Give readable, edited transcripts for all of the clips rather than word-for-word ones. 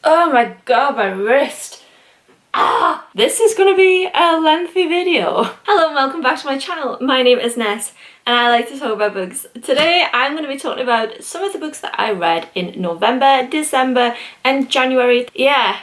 Oh my god, my wrist. This is going to be a lengthy video. Hello and welcome back to my channel. My name is Ness and I like to talk about books. Today I'm going to be talking about some of the books that I read in November, December and January. Yeah,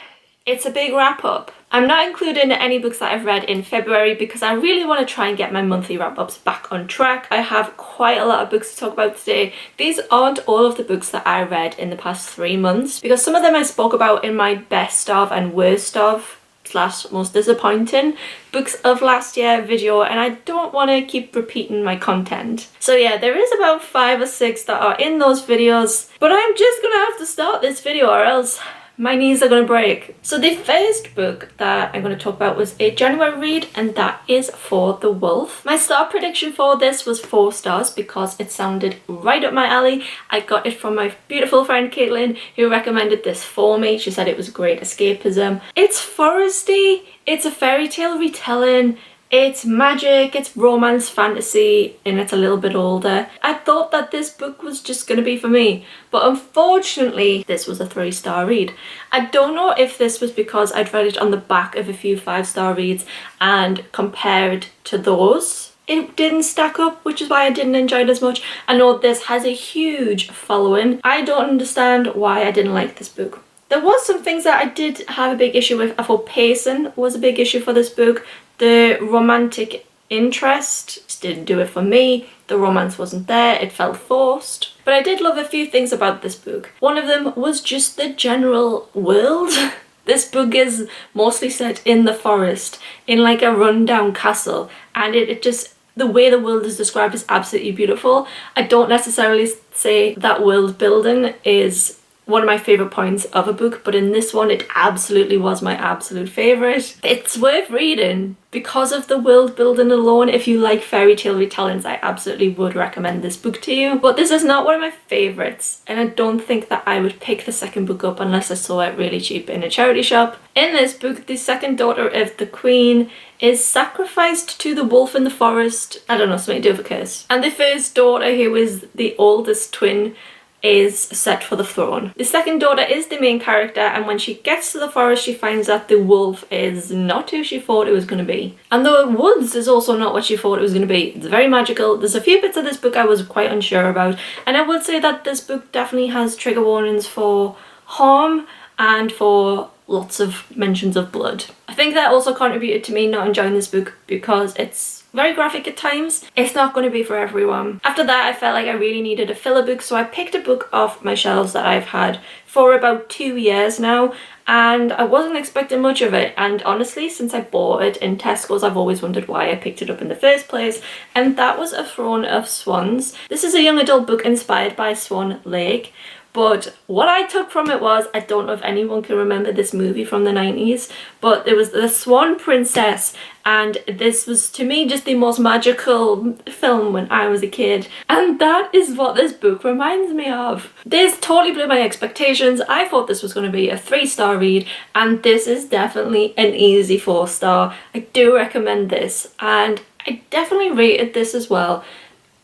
it's a big wrap up. I'm not including any books that I've read in February because I really want to try and get my monthly wrap-ups back on track. I have quite a lot of books to talk about today. These aren't all of the books that I read in the past 3 months because some of them I spoke about in my best of and worst of / most disappointing books of last year video, and I don't want to keep repeating my content. So yeah, there is about 5 or 6 that are in those videos, but I'm just gonna have to start this video or else my knees are gonna break. So the first book that I'm going to talk about was a January read, and that is For the Wolf. My star prediction for this was 4 stars because it sounded right up my alley. I got it from my beautiful friend Kaitlyn, who recommended this for me. She said it was great escapism. It's foresty, it's a fairy tale retelling, it's magic, it's romance, fantasy, and it's a little bit older. I thought that this book was just going to be for me, but unfortunately this was a 3-star read. I don't know if this was because I'd read it on the back of a few 5-star reads and compared to those, it didn't stack up, which is why I didn't enjoy it as much. I know this has a huge following. I don't understand why I didn't like this book. There was some things that I did have a big issue with. I thought pacing was a big issue for this book. The romantic interest just didn't do it for me. The romance wasn't there, it felt forced. But I did love a few things about this book. One of them was just the general world. This book is mostly set in the forest, in like a rundown castle, and it just, the way the world is described is absolutely beautiful. I don't necessarily say that world building is one of my favourite points of a book, but in this one it absolutely was my absolute favourite. It's worth reading because of the world building alone. If you like fairy tale retellings, I absolutely would recommend this book to you. But this is not one of my favourites, and I don't think that I would pick the second book up unless I saw it really cheap in a charity shop. In this book, the second daughter of the queen is sacrificed to the wolf in the forest. I don't know, something to do with a curse. And the first daughter, who is the oldest twin, is set for the throne. The second daughter is the main character, and when she gets to the forest she finds that the wolf is not who she thought it was going to be. And the woods is also not what she thought it was going to be. It's very magical. There's a few bits of this book I was quite unsure about, and I would say that this book definitely has trigger warnings for harm and for lots of mentions of blood. I think that also contributed to me not enjoying this book because it's very graphic at times. It's not going to be for everyone. After that I felt like I really needed a filler book, so I picked a book off my shelves that I've had for about 2 years now, and I wasn't expecting much of it, and honestly since I bought it in Tesco's I've always wondered why I picked it up in the first place, and that was A Throne of Swans. This is a young adult book inspired by Swan Lake. But what I took from it was, I don't know if anyone can remember this movie from the 90s, but there was the Swan Princess, and this was to me just the most magical film when I was a kid, and that is what this book reminds me of. This totally blew my expectations. I thought this was going to be a 3-star read, and this is definitely an easy 4-star. I do recommend this, and I definitely rated this as well.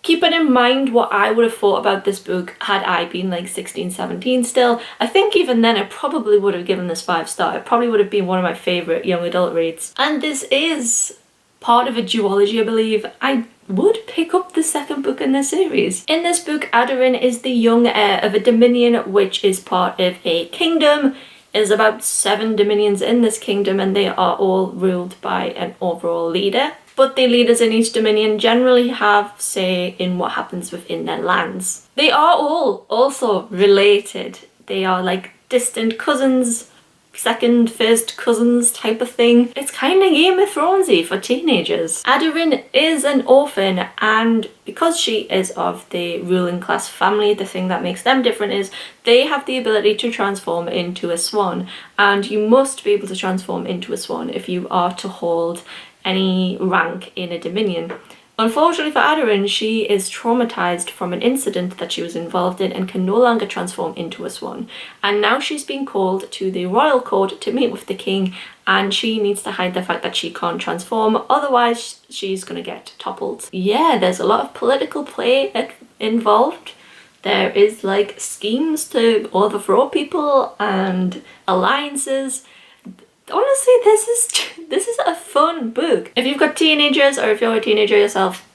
Keeping in mind what I would have thought about this book had I been like 16, 17 still, I think even then I probably would have given this 5-star. It probably would have been one of my favourite young adult reads. And this is part of a duology, I believe. I would pick up the second book in the series. In this book, Aderin is the young heir of a dominion which is part of a kingdom. There's about 7 dominions in this kingdom, and they are all ruled by an overall leader. But the leaders in each dominion generally have say in what happens within their lands. They are all also related. They are like distant cousins, second, first cousins type of thing. It's kind of Game of Thronesy for teenagers. Aderin is an orphan, and because she is of the ruling class family, the thing that makes them different is they have the ability to transform into a swan, and you must be able to transform into a swan if you are to hold any rank in a dominion. Unfortunately for Aderin, she is traumatized from an incident that she was involved in and can no longer transform into a swan. And now she's been called to the royal court to meet with the king, and she needs to hide the fact that she can't transform, otherwise she's gonna get toppled. Yeah, there's a lot of political play involved. There is like schemes to overthrow people and alliances. Honestly, this is a fun book. If you've got teenagers or if you're a teenager yourself,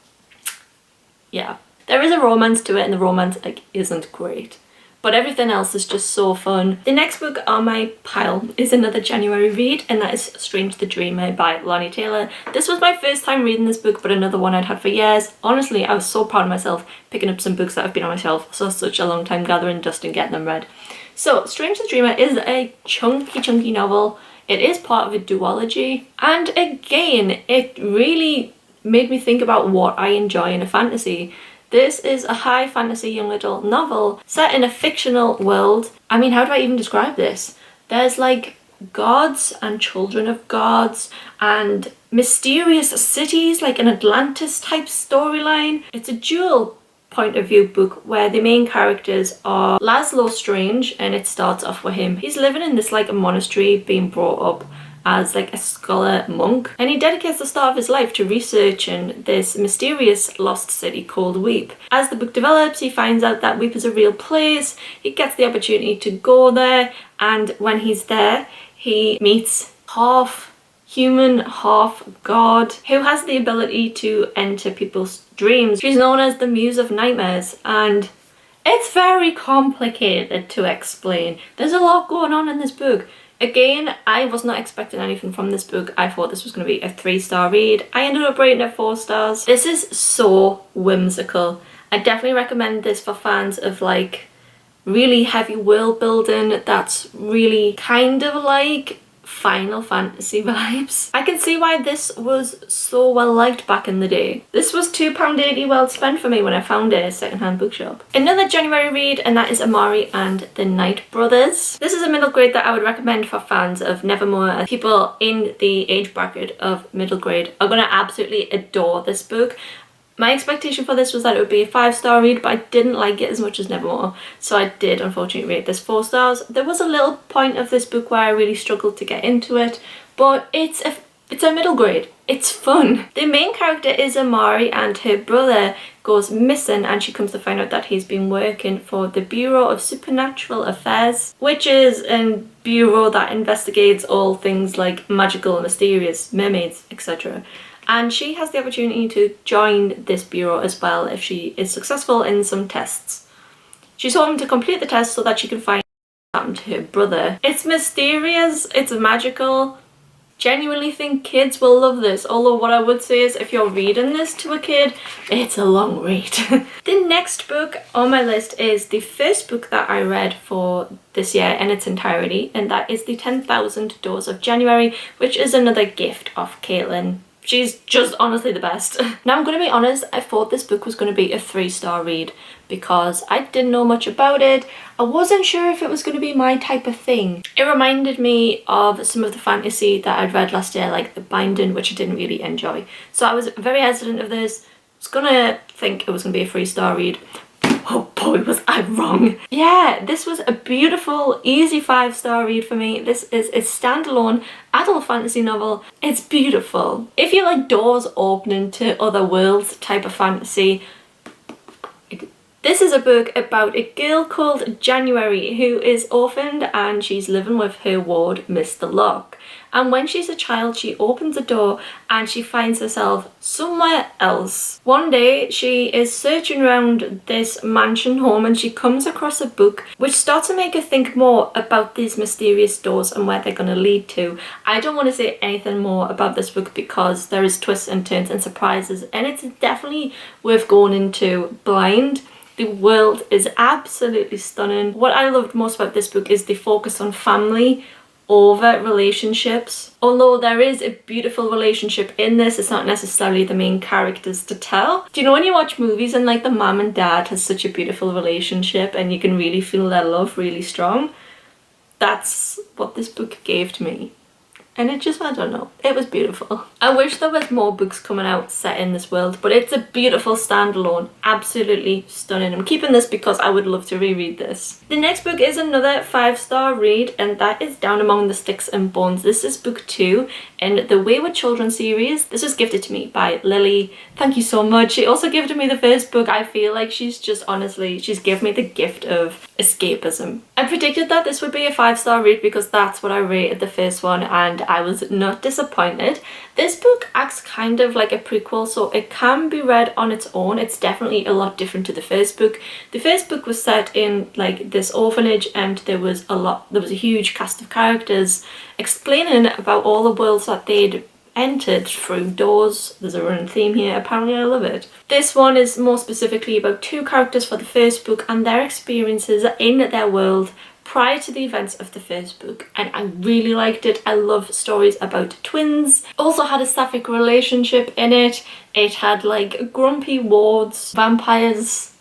yeah. There is a romance to it and the romance like isn't great. But everything else is just so fun. The next book on my pile is another January read, and that is Strange the Dreamer by Lonnie Taylor. This was my first time reading this book, but another one I'd had for years. Honestly, I was so proud of myself picking up some books that have been on my shelf for such a long time, gathering dust and getting them read. So, Strange the Dreamer is a chunky novel. It is part of a duology, and again, it really made me think about what I enjoy in a fantasy. This is a high fantasy young adult novel set in a fictional world. I mean, how do I even describe this? There's like gods and children of gods and mysterious cities, like an Atlantis type storyline. It's a dual point of view book where the main characters are Laszlo Strange, and it starts off with him. He's living in this like a monastery, being brought up as like a scholar monk, and he dedicates the start of his life to researching this mysterious lost city called Weep. As the book develops, he finds out that Weep is a real place. He gets the opportunity to go there, and when he's there he meets half human, half god, who has the ability to enter people's dreams. She's known as the Muse of Nightmares, and it's very complicated to explain. There's a lot going on in this book. Again, I was not expecting anything from this book. I thought this was going to be a 3-star read. I ended up rating it 4 stars. This is so whimsical. I definitely recommend this for fans of like really heavy world building that's really kind of like Final Fantasy vibes. I can see why this was so well liked back in the day. This was £2.80 well spent for me when I found it at a secondhand bookshop. Another January read, and that is Amari and the Night Brothers. This is a middle grade that I would recommend for fans of Nevermore. People in the age bracket of middle grade are gonna absolutely adore this book. My expectation for this was that it would be a 5-star read, but I didn't like it as much as Nevermore, so I did unfortunately rate this 4 stars. There was a little point of this book where I really struggled to get into it, but it's a middle grade. It's fun. The main character is Amari, and her brother goes missing, and she comes to find out that he's been working for the Bureau of Supernatural Affairs, which is a bureau that investigates all things like magical and mysterious, mermaids, etc. And she has the opportunity to join this bureau as well if she is successful in some tests. She's hoping to complete the test so that she can find what happened to her brother. It's mysterious, it's magical. Genuinely think kids will love this, although what I would say is if you're reading this to a kid, it's a long read. The next book on my list is the first book that I read for this year in its entirety, and that is the 10,000 Doors of January, which is another gift of Kaitlyn. She's just honestly the best. Now I'm going to be honest, I thought this book was going to be a 3-star read because I didn't know much about it. I wasn't sure if it was going to be my type of thing. It reminded me of some of the fantasy that I'd read last year, like The Binding, which I didn't really enjoy. So I was very hesitant of this. I was going to think it was going to be a 3-star read. Oh boy, was I wrong. Yeah, this was a beautiful, easy 5-star read for me. This is a standalone adult fantasy novel. It's beautiful. If you like doors opening to other worlds type of fantasy, this is a book about a girl called January who is orphaned, and she's living with her ward, Mr. Locke. And when she's a child, she opens a door and she finds herself somewhere else. One day, she is searching around this mansion home and she comes across a book which starts to make her think more about these mysterious doors and where they're going to lead to. I don't want to say anything more about this book because there is twists and turns and surprises, and it's definitely worth going into blind. The world is absolutely stunning. What I loved most about this book is the focus on family over relationships. Although there is a beautiful relationship in this, it's not necessarily the main characters to tell. Do you know when you watch movies and like the mom and dad has such a beautiful relationship and you can really feel their love really strong? That's what this book gave to me. And it just, I don't know, it was beautiful. I wish there was more books coming out set in this world, but it's a beautiful standalone, absolutely stunning. I'm keeping this because I would love to reread this. The next book is another 5-star read, and that is Down Among the Sticks and Bones. This is book 2 in the Wayward Children series. This was gifted to me by Lily. Thank you so much. She also gifted me the first book. I feel like she's just honestly, she's given me the gift of escapism. I predicted that this would be a 5-star read because that's what I rated the first one, and I was not disappointed. This book acts kind of like a prequel, so it can be read on its own. It's definitely a lot different to the first book. The first book was set in like this orphanage, and there was a huge cast of characters explaining about all the worlds that they'd entered through doors. There's a running theme here. Apparently I love it. This one is more specifically about 2 characters for the first book and their experiences in their world prior to the events of the first book, and I really liked it. I love stories about twins. Also had a sapphic relationship in it. It had like grumpy wards, vampires.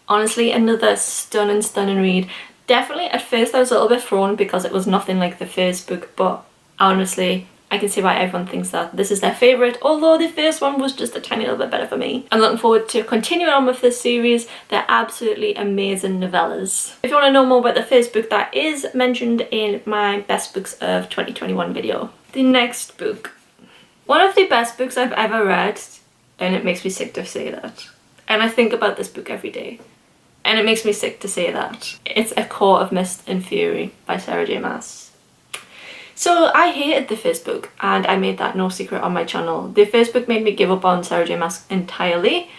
Honestly, another stunning read. Definitely at first I was a little bit thrown because it was nothing like the first book, but honestly I can see why everyone thinks that this is their favourite, although the first one was just a tiny little bit better for me. I'm looking forward to continuing on with this series. They're absolutely amazing novellas. If you want to know more about the first book, that is mentioned in my best books of 2021 video. The next book. One of the best books I've ever read, and it makes me sick to say that. And I think about this book every day, and it makes me sick to say that. It's A Court of Mist and Fury by Sarah J Maas. So I hated the first book, and I made that no secret on my channel. The first book made me give up on Sarah J Maas entirely,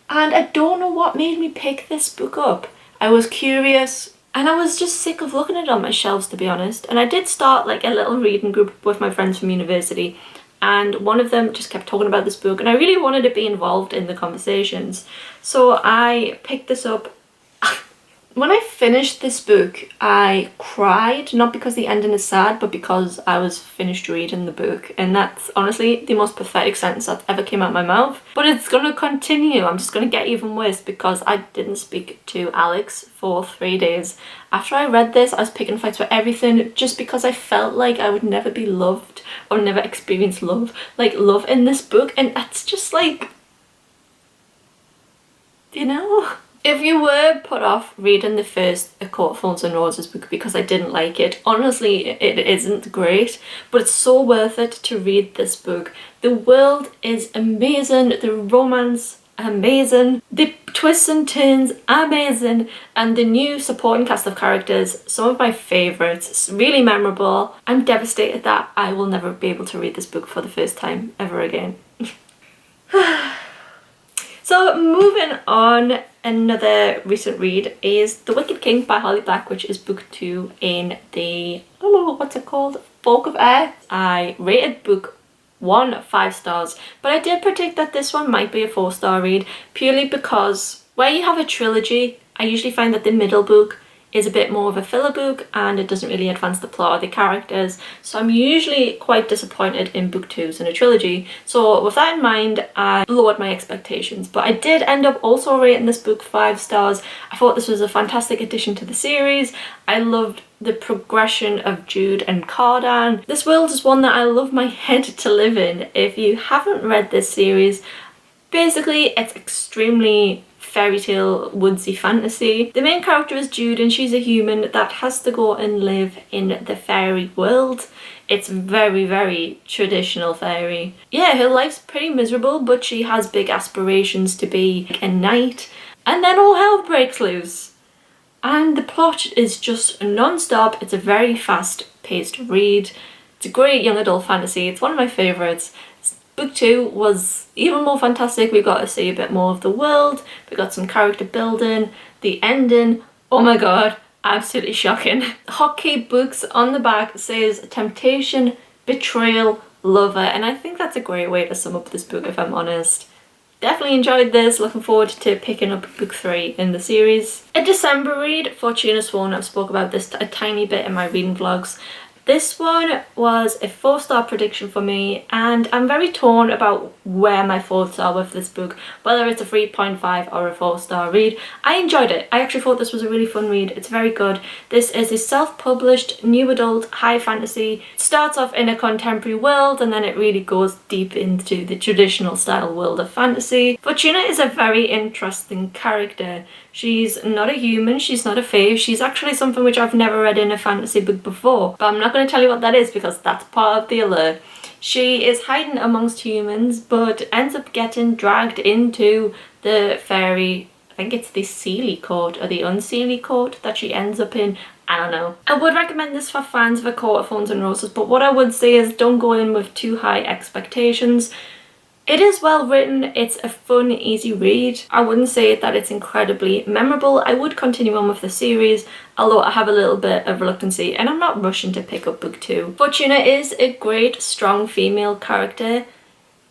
and I don't know what made me pick this book up. I was curious, and I was just sick of looking at it on my shelves, to be honest. And I did start like a little reading group with my friends from university, and one of them just kept talking about this book, and I really wanted to be involved in the conversations. So I picked this up. When I finished this book, I cried, not because the ending is sad, but because I was finished reading the book. And that's honestly the most pathetic sentence that ever came out of my mouth. But it's gonna continue. I'm just gonna get even worse because I didn't speak to Alex for 3 days. After I read this, I was picking fights for everything just because I felt like I would never be loved or never experience love in this book. And that's just like, you know? If you were put off reading the first A Court of Thorns and Roses book because I didn't like it, honestly it isn't great, but it's so worth it to read this book. The world is amazing, the romance amazing, the twists and turns amazing, and the new supporting cast of characters, some of my favourites, really memorable. I'm devastated that I will never be able to read this book for the first time ever again. So moving on, another recent read is The Wicked King by Holly Black, which is book 2 in the, what's it called? Folk of Air. I rated book 1 5 stars, but I did predict that this one might be a 4-star read, purely because where you have a trilogy, I usually find that the middle book is a bit more of a filler book and it doesn't really advance the plot or the characters, so I'm usually quite disappointed in book 2s in a trilogy. So with that in mind, I lowered my expectations, but I did end up also rating this book 5 stars. I thought this was a fantastic addition to the series. I loved the progression of Jude and Cardan. This world is one that I love my head to live in. If you haven't read this series, basically it's extremely fairy tale woodsy fantasy. The main character is Jude, and she's a human that has to go and live in the fairy world. It's very traditional fairy. Yeah, her life's pretty miserable, but she has big aspirations to be a knight, and then all hell breaks loose. And the plot is just non-stop. It's a very fast-paced read. It's a great young adult fantasy. It's one of my favourites. Book 2 was even more fantastic. We got to see a bit more of the world. We got some character building. The ending, oh my god, absolutely shocking. Hotkey books on the back says temptation, betrayal, lover, and I think that's a great way to sum up this book, if I'm honest. Definitely enjoyed this, looking forward to picking up book 3 in the series. A December read, Fortuna Sworn. I've spoke about this a tiny bit in my reading vlogs. This one was a 4-star prediction for me, and I'm very torn about where my thoughts are with this book, whether it's a 3.5 or a 4-star read. I enjoyed it. I actually thought this was a really fun read. It's very good. This is a self-published, new adult, high fantasy. It starts off in a contemporary world and then it really goes deep into the traditional style world of fantasy. Fortuna is a very interesting character. She's not a human, she's not a fae, she's actually something which I've never read in a fantasy book before, but I'm not going to tell you what that is because that's part of the allure. She is hiding amongst humans but ends up getting dragged into the fairy, I think it's the Seelie court or the Unseelie court that she ends up in. I don't know. I would recommend this for fans of A Court of Thorns and Roses, but what I would say is don't go in with too high expectations. It is well written, it's a fun, easy read. I wouldn't say that it's incredibly memorable. I would continue on with the series, although I have a little bit of reluctancy and I'm not rushing to pick up book 2. Fortuna is a great, strong female character,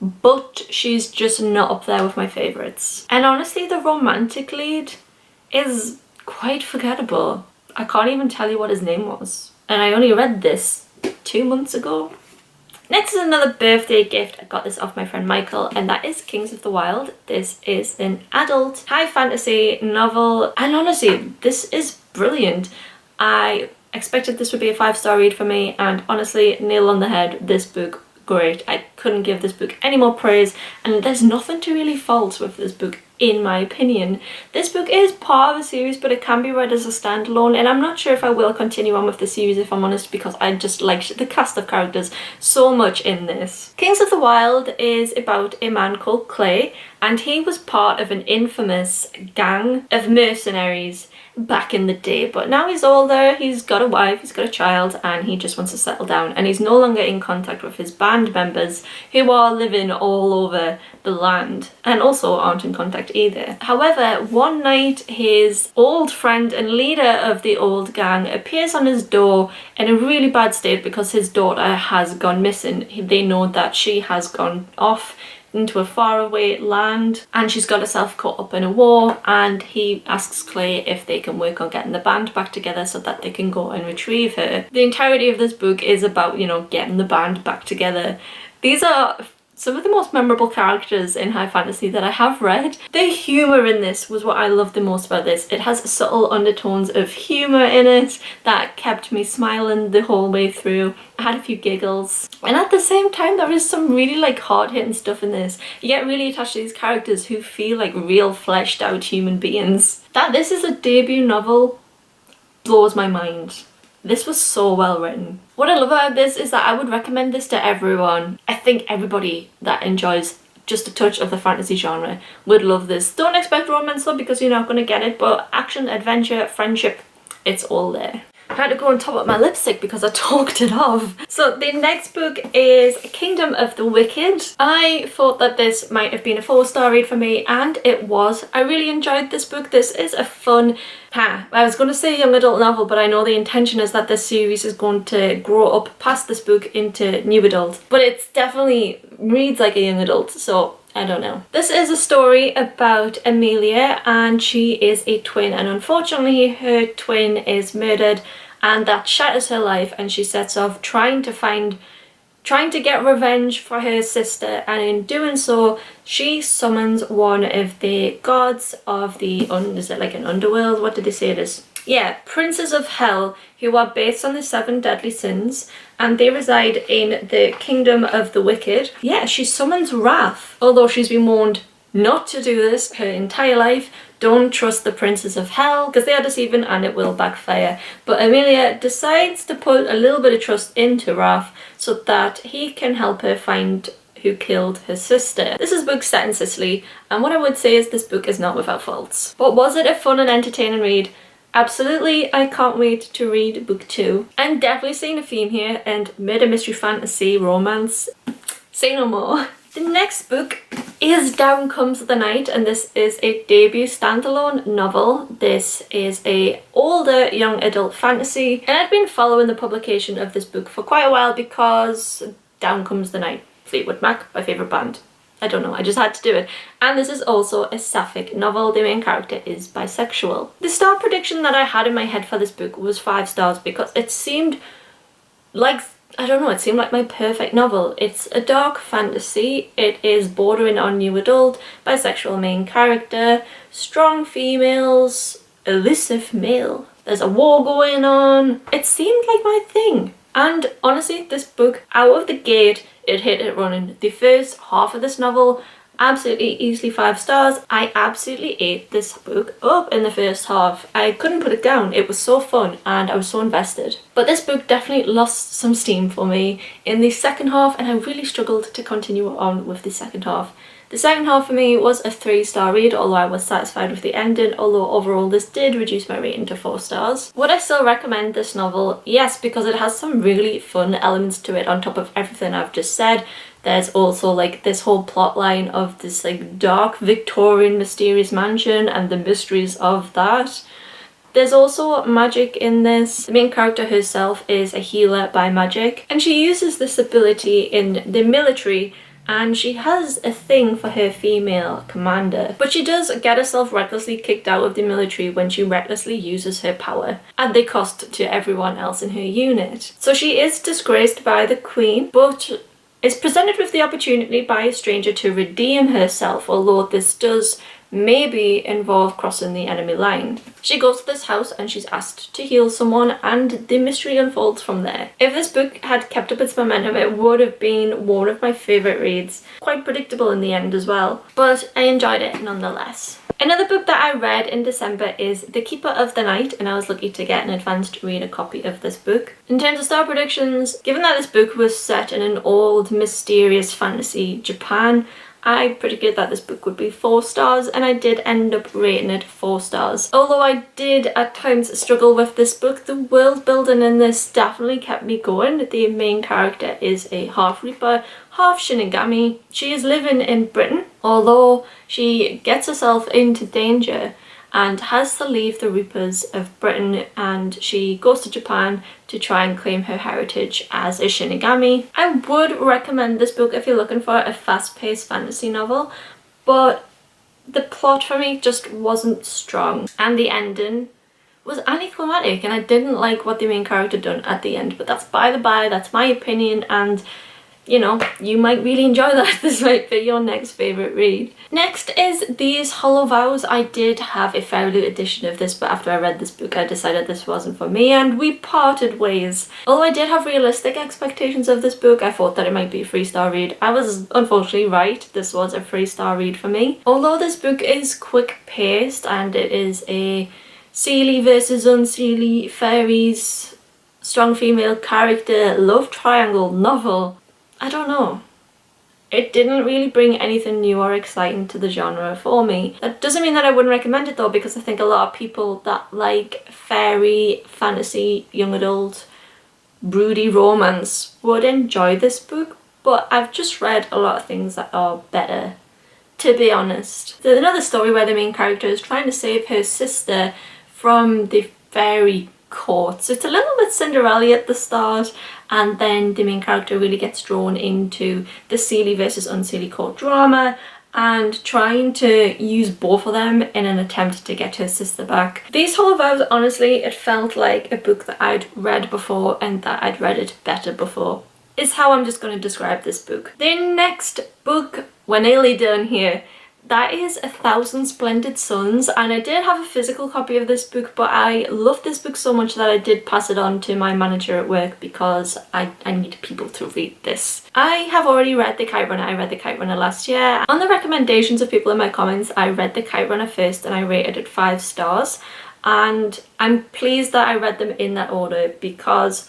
but she's just not up there with my favourites. And honestly, the romantic lead is quite forgettable. I can't even tell you what his name was. And I only read this 2 months ago. Next is another birthday gift. I got this off my friend Michael, and that is Kings of the Wild. This is an adult high fantasy novel, and honestly, this is brilliant. I expected this would be a 5-star read for me, and honestly, nail on the head, this book, great. I couldn't give this book any more praise, and there's nothing to really fault with this book in my opinion. This book is part of a series, but it can be read as a standalone, and I'm not sure if I will continue on with the series if I'm honest, because I just liked the cast of characters so much in this. Kings of the Wild is about a man called Clay, and he was part of an infamous gang of mercenaries back in the day, but now he's older, he's got a wife, he's got a child, and he just wants to settle down, and he's no longer in contact with his band members who are living all over the land and also aren't in contact either. However, one night his old friend and leader of the old gang appears on his door in a really bad state because his daughter has gone missing. They know that she has gone off into a faraway land and she's got herself caught up in a war, and he asks Clay if they can work on getting the band back together so that they can go and retrieve her. The entirety of this book is about, you know, getting the band back together. These are some of the most memorable characters in high fantasy that I have read. The humour in this was what I loved the most about this. It has subtle undertones of humour in it that kept me smiling the whole way through. I had a few giggles, and at the same time there is some really like hard-hitting stuff in this. You get really attached to these characters who feel like real fleshed out human beings. That this is a debut novel blows my mind. This was so well written. What I love about this is that I would recommend this to everyone. I think everybody that enjoys just a touch of the fantasy genre would love this. Don't expect romance though, because you're not going to get it, but action, adventure, friendship, it's all there. I had to go and top up my lipstick because I talked it off. So the next book is Kingdom of the Wicked. I thought that this might have been a 4-star read for me, and it was. I really enjoyed this book. This is a fun, I was going to say young adult novel, but I know the intention is that this series is going to grow up past this book into new adult. But it's definitely reads like a young adult, so I don't know. This is a story about Amelia, and she is a twin, and unfortunately her twin is murdered, and that shatters her life, and she sets off trying to get revenge for her sister, and in doing so she summons one of the gods of the is it like an underworld? What did they say it is? Yeah, princes of hell, who are based on the 7 deadly sins, and they reside in the kingdom of the wicked. Yeah, she summons wrath, although she's been warned not to do this her entire life. Don't trust the princes of hell because they are deceiving and it will backfire. But Amelia decides to put a little bit of trust into Wrath so that he can help her find who killed her sister. This is a book set in Sicily, and what I would say is this book is not without faults. But was it a fun and entertaining read? Absolutely. I can't wait to read book 2. I'm definitely seeing a theme here, and murder, mystery, fantasy, romance. Say no more. The next book is Down Comes the Night, and this is a debut standalone novel. This is a older young adult fantasy, and I've been following the publication of this book for quite a while because Down Comes the Night, Fleetwood Mac, my favourite band. I don't know, I just had to do it. And this is also a sapphic novel. The main character is bisexual. The star prediction that I had in my head for this book was 5 stars because it seemed like, I don't know, it seemed like my perfect novel. It's a dark fantasy. It is bordering on new adult, bisexual main character, strong females, elusive male. There's a war going on. It seemed like my thing. And honestly, this book, out of the gate, it hit it running. The first half of this novel, absolutely easily 5 stars. I absolutely ate this book up in the first half. I couldn't put it down. It was so fun and I was so invested. But this book definitely lost some steam for me in the second half, and I really struggled to continue on with the second half. The second half for me was a 3-star read, although I was satisfied with the ending, although overall this did reduce my rating to 4 stars. Would I still recommend this novel? Yes, because it has some really fun elements to it on top of everything I've just said. There's also like this whole plot line of this like dark Victorian mysterious mansion and the mysteries of that. There's also magic in this. The main character herself is a healer by magic, and she uses this ability in the military, and she has a thing for her female commander. But she does get herself recklessly kicked out of the military when she recklessly uses her power, at the cost to everyone else in her unit. So she is disgraced by the queen, but is presented with the opportunity by a stranger to redeem herself, although this does maybe involve crossing the enemy line. She goes to this house and she's asked to heal someone, and the mystery unfolds from there. If this book had kept up its momentum, it would have been one of my favourite reads. Quite predictable in the end as well, but I enjoyed it nonetheless. Another book that I read in December is The Keeper of the Night, and I was lucky to get an advanced reader copy of this book. In terms of star predictions, given that this book was set in an old, mysterious fantasy Japan, I predicted that this book would be 4 stars, and I did end up rating it 4 stars. Although I did at times struggle with this book, the world building in this definitely kept me going. The main character is a half Reaper, half Shinigami. She is living in Britain, although she gets herself into danger and has to leave the Reapers of Britain, and she goes to Japan to try and claim her heritage as a Shinigami. I would recommend this book if you're looking for a fast-paced fantasy novel, but the plot for me just wasn't strong, and the ending was anticlimactic, and I didn't like what the main character done at the end. But that's by the by, that's my opinion, and you know, you might really enjoy that. This might be your next favourite read. Next is These Hollow Vows. I did have a Fianlly edition of this, but after I read this book I decided this wasn't for me and we parted ways. Although I did have realistic expectations of this book, I thought that it might be a 3-star read. I was unfortunately right, this was a 3-star read for me. Although this book is quick paced and it is a Seelie versus Unseelie fairies, strong female character, love triangle novel, I don't know. It didn't really bring anything new or exciting to the genre for me. That doesn't mean that I wouldn't recommend it though, because I think a lot of people that like fairy, fantasy, young adult, broody romance would enjoy this book, but I've just read a lot of things that are better, to be honest. There's another story where the main character is trying to save her sister from the fairy court. So it's a little bit Cinderella at the start, and then the main character really gets drawn into the Seelie versus Unseelie court drama and trying to use both of them in an attempt to get her sister back. These Hollow Vows, honestly, it felt like a book that I'd read before and that I'd read it better before, is how I'm just going to describe this book. The next book, we're nearly done here. That is 1,000 Splendid Suns, and I did have a physical copy of this book, but I loved this book so much that I did pass it on to my manager at work because I need people to read this. I have already read The Kite Runner. I read The Kite Runner last year. On the recommendations of people in my comments, I read The Kite Runner first and I rated it 5 stars, and I'm pleased that I read them in that order because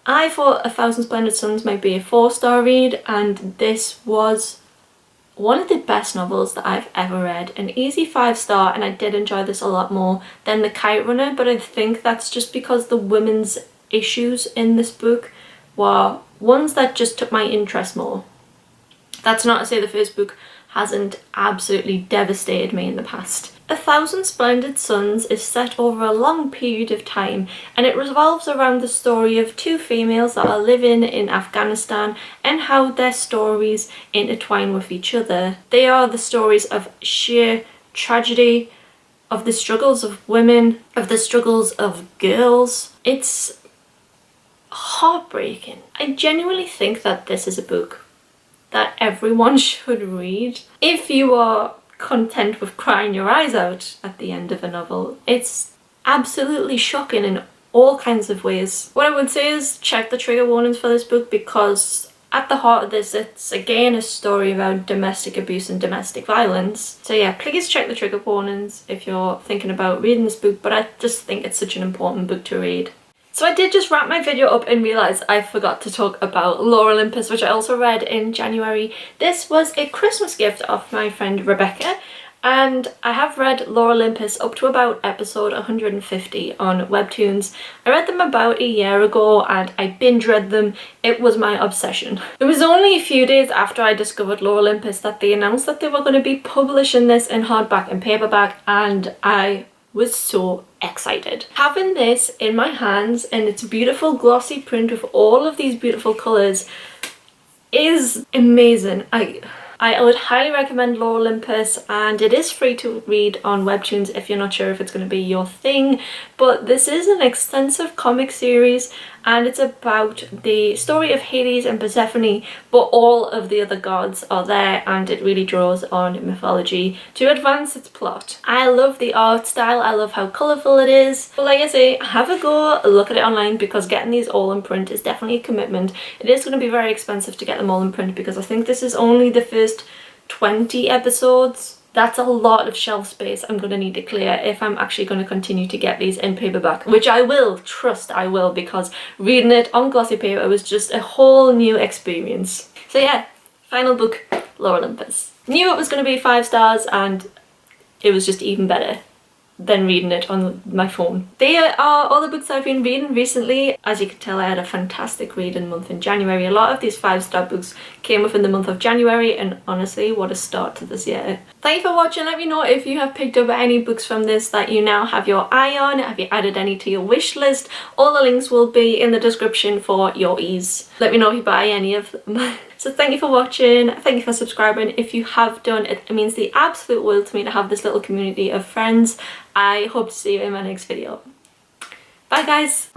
I thought 1,000 Splendid Suns might be a 4-star read, and this was one of the best novels that I've ever read. An easy 5-star, and I did enjoy this a lot more than The Kite Runner, but I think that's just because the women's issues in this book were ones that just took my interest more. That's not to say the first book hasn't absolutely devastated me in the past. 1,000 Splendid Suns is set over a long period of time, and it revolves around the story of 2 females that are living in Afghanistan and how their stories intertwine with each other. They are the stories of sheer tragedy, of the struggles of women, of the struggles of girls. It's heartbreaking. I genuinely think that this is a book that everyone should read. If you are content with crying your eyes out at the end of a novel, it's absolutely shocking in all kinds of ways. What I would say is check the trigger warnings for this book, because at the heart of this, it's again a story about domestic abuse and domestic violence. So yeah, please check the trigger warnings if you're thinking about reading this book, but I just think it's such an important book to read. So I did just wrap my video up and realise I forgot to talk about Lore Olympus, which I also read in January. This was a Christmas gift of my friend Rebecca, and I have read Lore Olympus up to about episode 150 on Webtoons. I read them about a year ago and I binge read them. It was my obsession. It was only a few days after I discovered Lore Olympus that they announced that they were going to be publishing this in hardback and paperback, and I was so excited. Having this in my hands and its beautiful glossy print with all of these beautiful colours is amazing. I would highly recommend Lore Olympus, and it is free to read on Webtoons if you're not sure if it's going to be your thing. But this is an extensive comic series, and it's about the story of Hades and Persephone, but all of the other gods are there, and it really draws on mythology to advance its plot. I love the art style, I love how colourful it is. But like I say, have a go, look at it online, because getting these all in print is definitely a commitment. It is going to be very expensive to get them all in print, because I think this is only the first 20 episodes. That's a lot of shelf space I'm going to need to clear if I'm actually going to continue to get these in paperback, which I will, trust I will, because reading it on glossy paper was just a whole new experience. So yeah, final book, Lore Olympus. Knew it was going to be 5 stars, and it was just even better than reading it on my phone. They are all the books I've been reading recently. As you can tell, I had a fantastic reading month in January. A lot of these 5-star books came within the month of January, and honestly, what a start to this year. Thank you for watching. Let me know if you have picked up any books from this that you now have your eye on. Have you added any to your wish list? All the links will be in the description for your ease. Let me know if you buy any of them. So thank you for watching, thank you for subscribing. If you have done, it means the absolute world to me to have this little community of friends. I hope to see you in my next video. Bye guys!